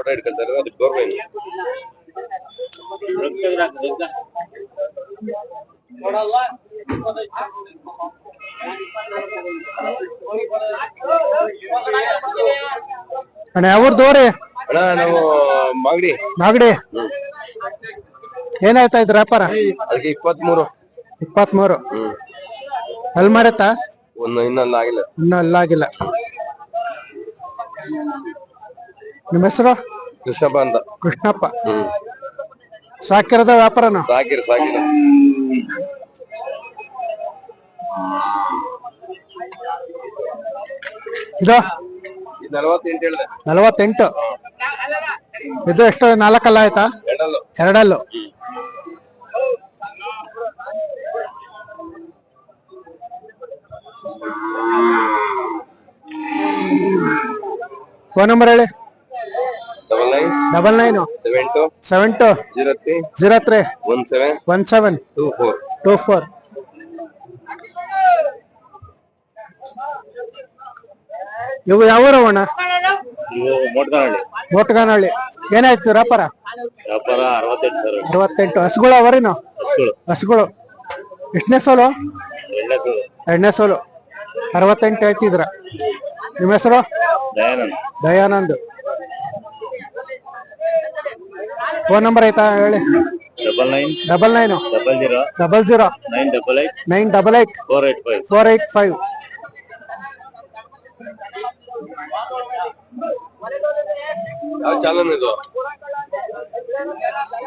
Photo ಇಟ್ಕೊಳ್ತಾರೆ ಅದಕ್ಕೆ government ಅಣ್ಣ ಯಾವ್ರದವ್ರಿ? ಅಣ್ಣ ನಾವು ಮಾಗಡಿ. ಮಾಗಡಿ ಏನಾಯ್ತಾ ಇದ್ರ ವ್ಯಾಪಾರ? ಅದಕ್ಕೆ 23. 23 ಅಲ್ಲಿ ಮಾಡತ್ತಾ? ಇನ್ನಲ್ಲ ಆಗಿಲ್ಲ. ಇನ್ನೂ ಅಲ್ಲಾಗಿಲ್ಲ. ನಿಮ್ಮ ಹೆಸರು? ಕೃಷ್ಣಪ್ಪ ಅಂತ. ಕೃಷ್ಣಪ್ಪ. ಸಾಕಿರದ ವ್ಯಾಪಾರನ? ಸಾಕಿರ ಇದು 48 ಹೇಳಿದೆ. 48. ಇದು ಎಷ್ಟು? 4 ಅಲ್ಲ ಆಯ್ತಾ? 2 ಫೋನ್ ನಂಬರ್ ಹೇಳಿ. 99 72 03 17 24. ಇವು ಯಾವ ಅಣ್ಣ? ಮೋಟ್ಗಾನಹಳ್ಳಿ. ಏನಾಯ್ತು ವ್ಯಾಪಾರ? 68. ಹಸುಗಳು ಅವರೇನು? ಹಸುಗಳು ಎಷ್ಟನೇ ಸೋಲು? 2ನೇ ಸೋಲು. 68 ಹೇಳ್ತಿದ್ರ. ನಿಮ್ಮ ಹೆಸರು? ದಯಾನಂದ್. ಫೋನ್ ನಂಬರ್ ಆಯ್ತಾ ಹೇಳಿ. 99 00 988 485.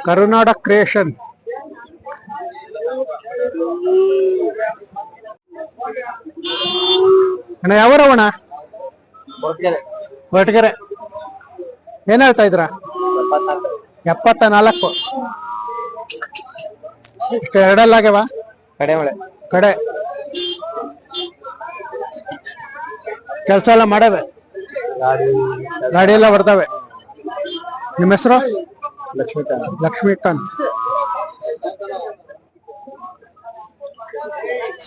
ಕರುನಾಡ ಕ್ರಿಯೇಷನ್. ಅಣ್ಣ ಯಾವರವಣ? ಹೊರಟಗೆರೆ. ಏನ್ ಹೇಳ್ತಾ ಇದ್ರ? 74. ಇಷ್ಟು 2 ಆಗ್ಯಾವ? ಕಡೆ ಕೆಲಸ ಎಲ್ಲ ಮಾಡವೆ? ಗಾಡಿ ಎಲ್ಲ ಬರ್ತವೆ. ನಿಮ್ಮ ಹೆಸರು? ಲಕ್ಷ್ಮೀಕಾಂತ್.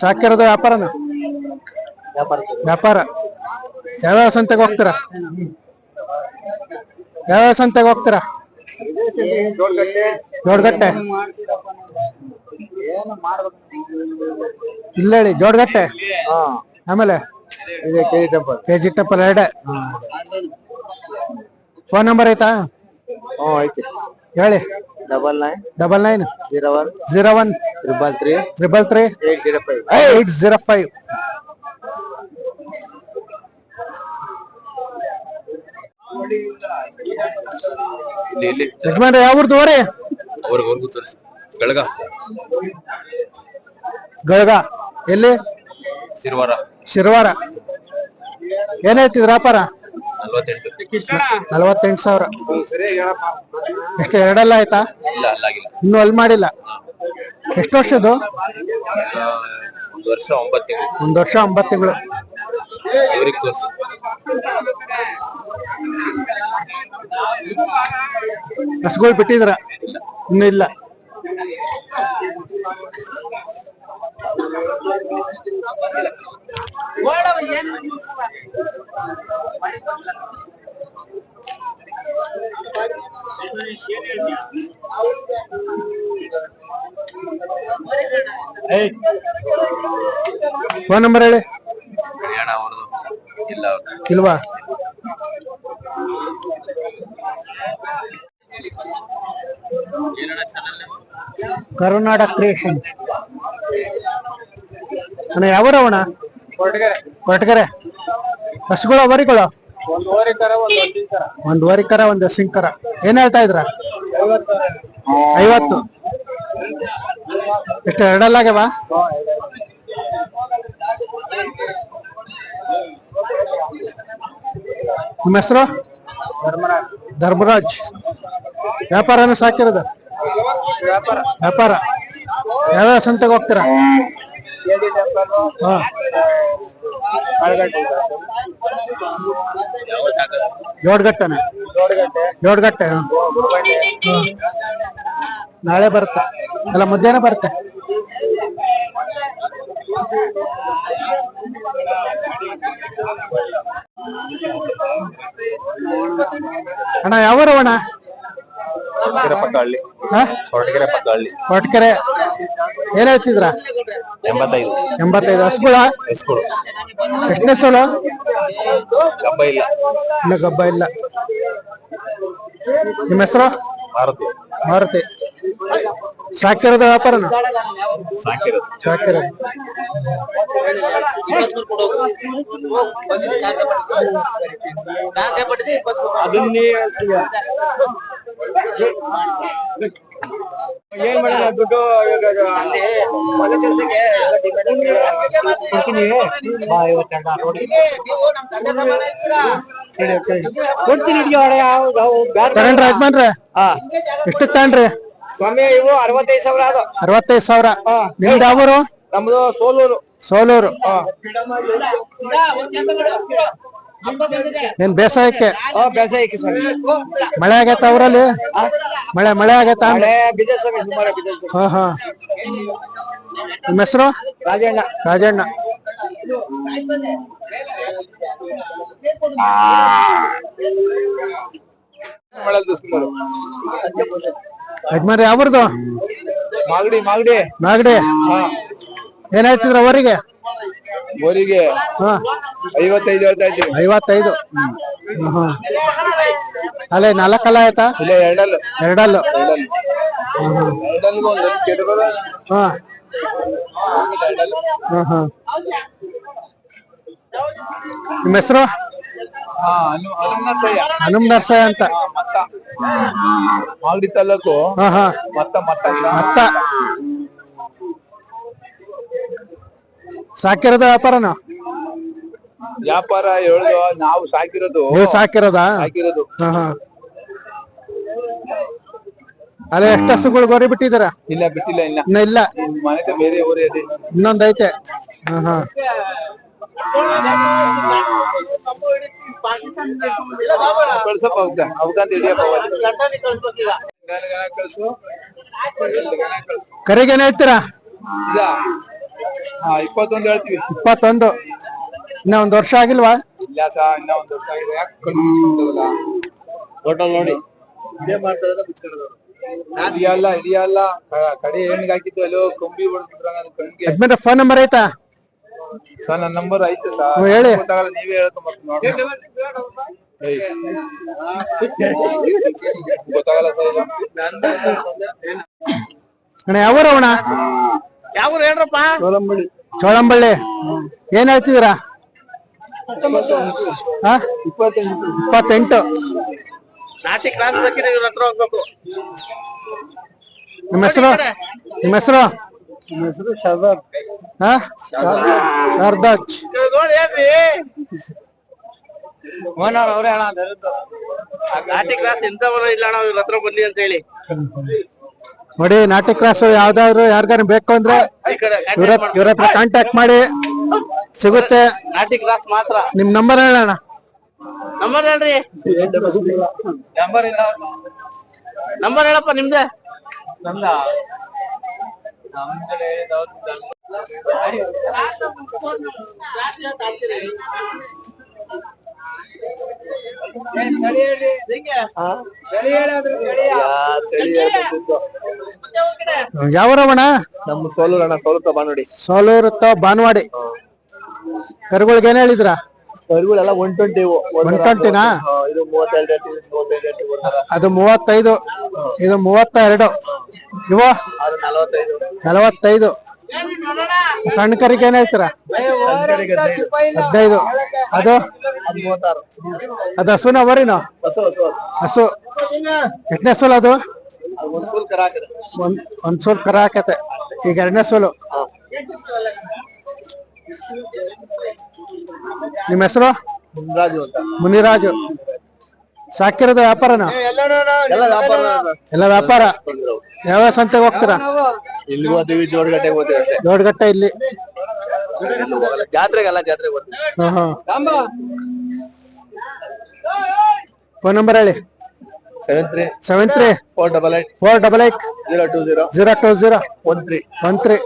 ಸಾಕಿರೋದು ವ್ಯಾಪಾರನ? ವ್ಯಾಪಾರ. ಯಾವ್ಯಾವ ಸಂತೆಗೆ ಹೋಗ್ತೀರಾ? ಜೋಡ್ಗಟ್ಟೆ. ಇಲ್ಲ ಹೇಳಿ. ಜೋಡ್ಗಟ್ಟೆ ಆಮೇಲೆ ಕೆಜಿ ಟೆಂಪಲ್ 2. ಫೋನ್ ನಂಬರ್ ಆಯ್ತಾ? ಹೇಳಿ. 99 01 333 805. ಯಜಮಾನ್ರೆ ಯಾವ್ದು ಅವರೇ? ಗಳಗ. ಎಲ್ಲಿ? ಶಿರ್ವಾರ. ಏನಾಯ್ತಿದ್ರ ವ್ಯಾಪಾರ? 48,000. ಎಷ್ಟು 2 ಆಯ್ತಾ? ಇನ್ನು ಅಲ್ಲಿ ಮಾಡಿಲ್ಲ. ಎಷ್ಟು ವರ್ಷದ್ದು? 1 ವರ್ಷ 9 ತಿಂಗಳು. ಹಸುಗಳು ಬಿಟ್ಟಿದ್ರ? ಇನ್ನು ಇಲ್ಲ. ಫೋನ್ ನಂಬರ್ ಹೇಳಿ. ಇಲ್ವಾ? ಕರುನಾಡ ಕ್ರಿಯೇಷನ್. ಅಣ್ಣ ಯಾವರವಣ? ಕೊರಟಗೆರೆ. ಹಸುಗಳು ವರಿಗಳು? 1 ವರಿಕರ 1 ಹಸಿಂಕರ. ಏನ್ ಹೇಳ್ತಾ ಇದ್ರ? 50. ಎಷ್ಟು 2 ಆಗ್ಯಾವ? ನಿಮ್ಮ ಹೆಸರು? ಧರ್ಮರಾಜ್. ವ್ಯಾಪಾರನ ಸಾಕಿರೋದು? ವ್ಯಾಪಾರ. ಯಾವ್ಯಾವ ಸಂತೆಗೆ ಹೋಗ್ತೀರಾ? ಜೋಡ್ಗಟ್ಟೆ. ನಾಳೆ ಬರುತ್ತೆ ಅಲ್ಲ? ಮಧ್ಯಾಹ್ನ ಬರುತ್ತೆ. ಅಣ್ಣ ಯಾವ ಅಣ್ಣ? ಪಕ್ಕ ಹಳ್ಳಿ, ಹಾ ಹೊರಟಗೆರೆ ಪಕ್ಕ ಹಳ್ಳಿ. ಕೊಟ್ಕೆರೆ. ಏನ್ ಹೇಳ್ತಿದ್ರ? 85. 85 ಹಸುಗಳ? ಎಸ್ಕೊಡು. ಎಷ್ಟನೇ ಸೋಲು? ಗಬ್ಬ ಇಲ್ಲ. ಇನ್ನು ಗಬ್ಬ ಇಲ್ಲ. ನಿಮ್ಮ ಹೆಸರು? ಮಾರುತಿ. ಮಾರುತಿ. ಸಾಕಿರೋದು ವ್ಯಾಪಾರನ? ಸಾಕಿರೋದು. ಸಾಕಿರೋದು. ಏನ್ ಮಾಡಿಲ್ಲ ದುಡ್ಡು ತಗೊಂಡ್ರಿ ಯಜಮಾನ್ರೆ? ಎಷ್ಟಕ್ಕೆ ತಗೊಂಡ್ರಿ ಸ್ವಾಮಿ? ಇವು 65,000 ಅದು. 65,000. ನಿಮ್ದು ಯಾವೂರು? ನಮ್ದು ಸೋಲೂರು. ಸೋಲೂರು. ಏನ್ ಬೇಸಾಯಕ್ಕೆ? ಬೇಸಾಯಕ್ಕೆ ಸ್ವಾಮಿ. ಮಳೆ ಆಗೈತ ಅವರಲ್ಲಿ? ಮಳೆ ಆಗೈತ? ಮಳೆ ಬಿದ್ದ ಸ್ವಾಮಿ, ಸುಮಾರು ಬಿದ್ದ ಸ್ವಾಮಿ. ಹಾ ಹಾ. ನಿಮ್ಮ ಹೆಸರು? ರಾಜಣ್ಣ. ರಾಜಣ್ಣ. ಯಜಮಾನ್ರಿ ಯಾವ್ದು? ಮಾಗಡಿ. ಮಾಗಡಿ. ನಾಗಡಿ. ಏನ್ ಹೇಳ್ತಿದ್ರ ಅವರಿಗೆ? ಊರಿಗೆ ಹಾ 55 ಹೇಳ್ತಾ ಇದ್ದೀವಿ. 55. ಅಲ್ಲೇ 4 ಅಲ್ಲ ಆಯ್ತಾ? ಇಲ್ಲ, ಎರಡಲ್ಲು. ಎರಡಲ್ಲು. ಎರಡಲ್ಗೂ ಒಂದು ಕೆಡಬದ. ಹಾ ಹಾ ಹಾ. ನಿಮ್ಮ ಹೆಸರು? ಹನುಮ ನರಸಯ್ಯ ಅಂತ. ಮಾಗಡಿ ತಾಲೂಕು. ಹಾ ಹಾ. ಮತ್ತ ಸಾಕಿರೋದ ವ್ಯಾಪಾರನ? ವ್ಯಾಪಾರ ಹೇಳುದು, ನಾವು ಸಾಕಿರೋದು. ನೀವು ಸಾಕಿರೋದಾ? ಸಾಕಿರೋದು. ಹಾ ಹಾ. ಅಲ್ಲೇ ಎಷ್ಟು ಹಸುಗಳು ಗೋರಿ ಬಿಟ್ಟಿದ್ದೀರಾ? ಇಲ್ಲ, ಬಿಟ್ಟಿಲ್ಲ. ಇನ್ನ ಇಲ್ಲ. ಮನೆ ಬೇರೆ ಊರೇ ಇದೆ. ಇನ್ನೊಂದ್ ಐತೆ. ಹಾ ಹಾ. ಕಳ್ಸಪ್ಪ ಅವಕ್ಕಂತ ಹಿಡಿಯಪ್ಪ. ಕಳ್ಸು. ಕರೆಗೆ ಏನ್ ಹೇಳ್ತೀರಾ? 21 ಹೇಳ್ತೀವಿ. 21. ಇನ್ನ ಒಂದ್ ವರ್ಷ ಆಗಿಲ್ವಾ? ಇಲ್ಲ ಸಾ, ಇನ್ನ ಒಂದು ವರ್ಷ ಆಗಿದೆ. ಯಾಕೆ ಟೋಟಲ್ ನೋಡಿ ಹಿಡಿಯಲ್ಲ. ಕಡೆ ಹೆಣ್ಣಿಗೆ ಹಾಕಿತ್ತು ಅಲ್ಲೋ ಕಂಬಿ ಹೊಡೆದ್ಬಿಟ್ರಂಗ ಕಣ್ಣಿಗೆ. ಯಜಮಾನ್ರೆ ಫೋನ್ ನಂಬರ್ ಐತಾ? ಸರ್, ನನ್ನ ನಂಬರ್ ಐತೆ ಸರ್. ಹೇಳಿ. ನೀವೇ ಹೇಳ್ಕೊಂಬರ್ತೀನಿ ನೋಡಿ. ಗೊತ್ತಾಗಲ್ಲ ಸರ್. ಅಣ್ಣ ಯಾವೂರು ಅಣ್ಣ? ಯಾವ ಹೇಳ್ರಪ್ಪ? ಚೋಳಂಬಳ್ಳಿ. ಏನ್ ಹೇಳ್ತಿದ್ದೀರಾ? 28. ನಾಟಿ ಕ್ರಾಸ್ ಬೇಕಿದ್ರೆ ಇವ್ರ ಹತ್ರ ಹೋಗ್ಬೇಕು. ನಿಮ್ಮ ಹೆಸರು? ನಿಮ್ಮ ಹೆಸರು? ನಿಮ್ಮ ಹೆಸರು ಶಾರ್ದಾರ್. ಹಾ ಶಾರ್ದಾಜ್. ನೋಡಿ ಹೇಳ್ರಿ, ಅವ್ರೇ ಅಣ್ಣ. ನಾಟಿ ಕ್ರಾಸ್ ಎಂತ ಇಲ್ಲ ಅಣ್ಣ, ಇವ್ರ ಹತ್ರ ಬನ್ನಿ ಅಂತ ಹೇಳಿ. ನೋಡಿ, ನಾಟಿ ಕ್ರಾಸ್ ಯಾವ್ದಾದ್ರು ಯಾರಿಗಾರು ಬೇಕು ಅಂದ್ರೆ ಇವ್ರ ಹತ್ರ ಕಾಂಟ್ಯಾಕ್ಟ್ ಮಾಡಿ ಸಿಗುತ್ತೆ. ನಾಟಿ ಕ್ರಾಸ್ ಮಾತ್ರ. ನಿಮ್ ನಂಬರ್ ಹೇಳೋಣ. ನಂಬರ್ ಹೇಳ್ರಿ. ನಂಬರ್ ಹೇಳಪ್ಪ ನಿಮ್ದೆ. ಯಾವೂರವಣ? ನಮ್ಮ ಸೋಲೂರು ಅಣ್ಣ. ಸೋಲೂರು ಬಾನವಾಡಿ. ಸೋಲೂರು ಬಾನವಾಡಿ. ಕರುಗಳಿಗೆ ಏನ್ ಹೇಳಿದ್ರ? ಕರುಗಳೆಲ್ಲ 120. 120ನಾ? ಇದು 32. ಅದು 35. ಇದು 32. ಇವು 45. ಸಣ್ಣ ಕರಿಗೆ ಏನ್ ಹೇಳ್ತೀರಾ? 15. ಅದು ಅದು ಹಸುನ ಅವರಿನ? ಹಸು. ಎಷ್ಟನೇ ಸೋಲು ಅದು? ಒಂದ್ ಸೋಲ್ ಕರ ಹಾಕತೆ. ಈಗ 2ನೇ ಸೋಲು. ನಿಮ್ಮ ಹೆಸರು? ಮುನಿರಾಜು. ಸಾಕಿರೋದು ವ್ಯಾಪಾರನ? ಎಲ್ಲ ವ್ಯಾಪಾರ. ಯಾವ ಸಂತೆಗೆ ಹೋಗ್ತೀರಾ? ಇಲ್ಲಿ ಹೋಗ್ತೀವಿ, ಜೋಡಗಟ್ಟೆಗೆ ಹೋಗ್ತೀವಿ. ದೊಡ್ಡಗಟ್ಟೆ ಇಲ್ಲಿ ಜಾತ್ರೆಗೆಲ್ಲ ಫೋನ್ ನಂಬರ್ ಹೇಳಿ. 73 488 020 13.